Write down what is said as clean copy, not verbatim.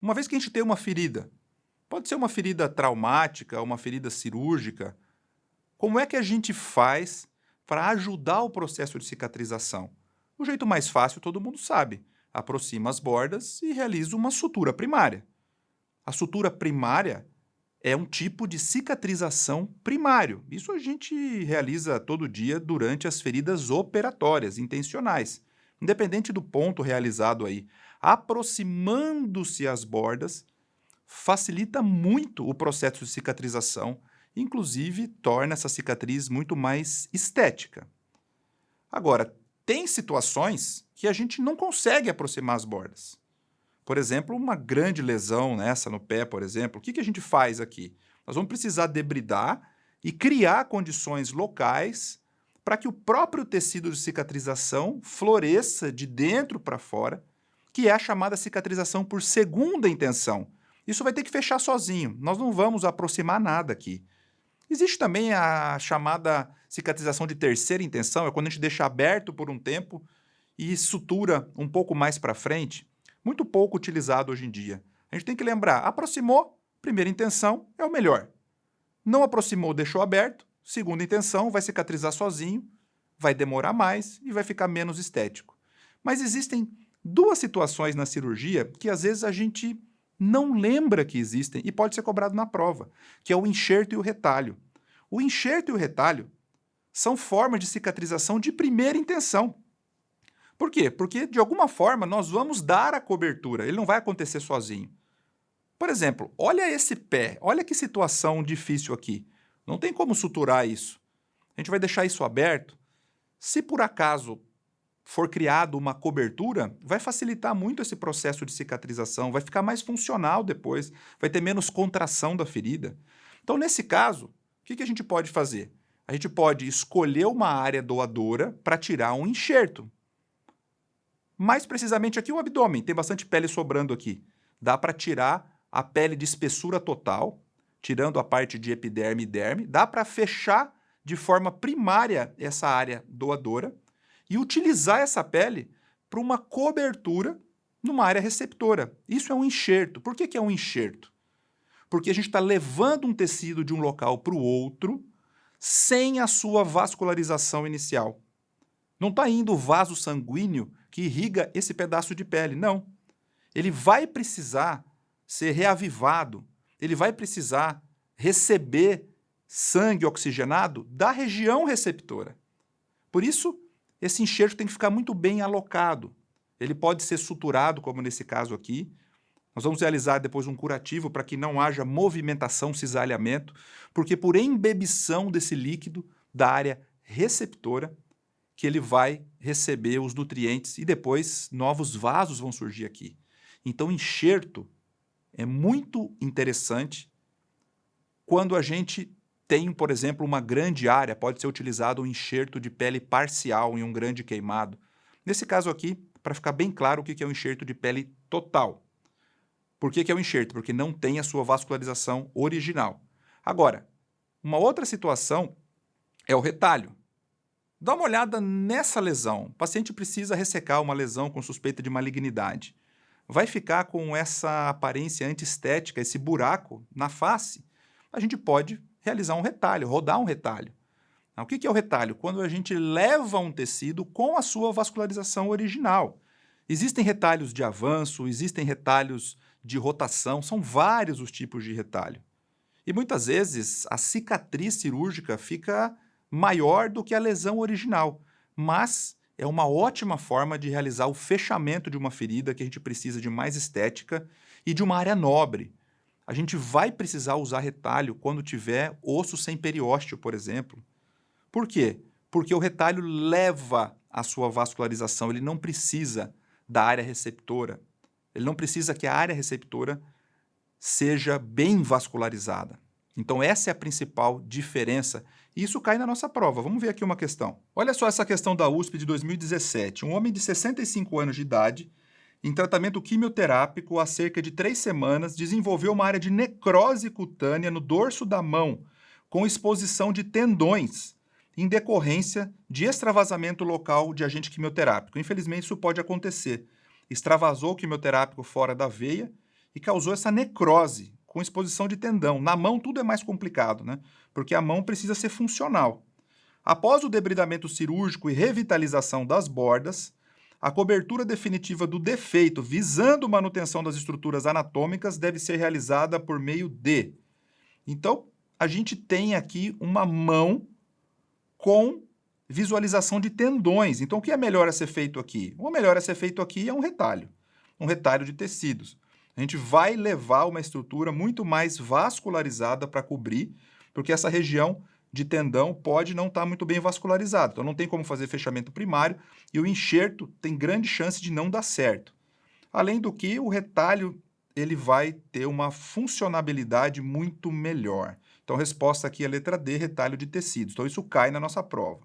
Uma vez que a gente tem uma ferida, pode ser uma ferida traumática, uma ferida cirúrgica, como é que a gente faz para ajudar o processo de cicatrização? O jeito mais fácil todo mundo sabe. Aproxima as bordas e realiza uma sutura primária. A sutura primária é um tipo de cicatrização primário. Isso a gente realiza todo dia durante as feridas operatórias, intencionais. Independente do ponto realizado aí, aproximando-se as bordas, facilita muito o processo de cicatrização, inclusive torna essa cicatriz muito mais estética. Agora, tem situações que a gente não consegue aproximar as bordas. Por exemplo, uma grande lesão nessa no pé, por exemplo, o que a gente faz aqui? Nós vamos precisar debridar e criar condições locais para que o próprio tecido de cicatrização floresça de dentro para fora, que é a chamada cicatrização por segunda intenção. Isso vai ter que fechar sozinho, nós não vamos aproximar nada aqui. Existe também a chamada cicatrização de terceira intenção, é quando a gente deixa aberto por um tempo e sutura um pouco mais para frente, muito pouco utilizado hoje em dia. A gente tem que lembrar, aproximou, primeira intenção é o melhor. Não aproximou, deixou aberto, segunda intenção, vai cicatrizar sozinho, vai demorar mais e vai ficar menos estético. Mas existem duas situações na cirurgia que às vezes a gente não lembra que existem e pode ser cobrado na prova, que é o enxerto e o retalho. O enxerto e o retalho são formas de cicatrização de primeira intenção. Por quê? Porque, de alguma forma, nós vamos dar a cobertura, ele não vai acontecer sozinho. Por exemplo, olha esse pé, olha que situação difícil aqui. Não tem como suturar isso. A gente vai deixar isso aberto. Se por acaso for criado uma cobertura, vai facilitar muito esse processo de cicatrização, vai ficar mais funcional depois, vai ter menos contração da ferida. Então, nesse caso, o que a gente pode fazer? A gente pode escolher uma área doadora para tirar um enxerto. Mais precisamente aqui o abdômen, tem bastante pele sobrando aqui. Dá para tirar a pele de espessura total, tirando a parte de epiderme e derme, dá para fechar de forma primária essa área doadora e utilizar essa pele para uma cobertura numa área receptora. Isso é um enxerto. Por que é um enxerto? Porque a gente está levando um tecido de um local para o outro sem a sua vascularização inicial. Não está indo o vaso sanguíneo que irriga esse pedaço de pele, não. Ele vai precisar ser reavivado, ele vai precisar receber sangue oxigenado da região receptora. Por isso, esse enxerto tem que ficar muito bem alocado. Ele pode ser suturado, como nesse caso aqui. Nós vamos realizar depois um curativo para que não haja movimentação, cisalhamento, porque por embebição desse líquido da área receptora, que ele vai receber os nutrientes e depois novos vasos vão surgir aqui. Então, enxerto é muito interessante quando a gente tem, por exemplo, uma grande área, pode ser utilizado um enxerto de pele parcial em um grande queimado. Nesse caso aqui, para ficar bem claro o que é um enxerto de pele total. Por que é um enxerto? Porque não tem a sua vascularização original. Agora, uma outra situação é o retalho. Dá uma olhada nessa lesão. O paciente precisa ressecar uma lesão com suspeita de malignidade. Vai ficar com essa aparência antiestética, esse buraco na face. A gente pode realizar um retalho, rodar um retalho. O que é o retalho? Quando a gente leva um tecido com a sua vascularização original. Existem retalhos de avanço, existem retalhos de rotação, são vários os tipos de retalho. E muitas vezes a cicatriz cirúrgica fica maior do que a lesão original, mas é uma ótima forma de realizar o fechamento de uma ferida que a gente precisa de mais estética e de uma área nobre. A gente vai precisar usar retalho quando tiver osso sem periósteo, por exemplo. Por quê? Porque o retalho leva a sua vascularização, ele não precisa da área receptora, ele não precisa que a área receptora seja bem vascularizada. Então essa é a principal diferença. E isso cai na nossa prova. Vamos ver aqui uma questão. Olha só essa questão da USP de 2017. Um homem de 65 anos de idade, em tratamento quimioterápico há cerca de 3 semanas, desenvolveu uma área de necrose cutânea no dorso da mão, com exposição de tendões, em decorrência de extravasamento local de agente quimioterápico. Infelizmente, isso pode acontecer. Extravasou o quimioterápico fora da veia e causou essa necrose com exposição de tendão. Na mão tudo é mais complicado, né? Porque a mão precisa ser funcional. Após o debridamento cirúrgico e revitalização das bordas, a cobertura definitiva do defeito visando manutenção das estruturas anatômicas deve ser realizada por meio de... Então, a gente tem aqui uma mão com visualização de tendões. Então, o que é melhor a ser feito aqui? O melhor a ser feito aqui é um retalho de tecidos. A gente vai levar uma estrutura muito mais vascularizada para cobrir, porque essa região de tendão pode não estar muito bem vascularizada. Então, não tem como fazer fechamento primário e o enxerto tem grande chance de não dar certo. Além do que, o retalho ele vai ter uma funcionabilidade muito melhor. Então, a resposta aqui é a letra D, retalho de tecidos. Então, isso cai na nossa prova.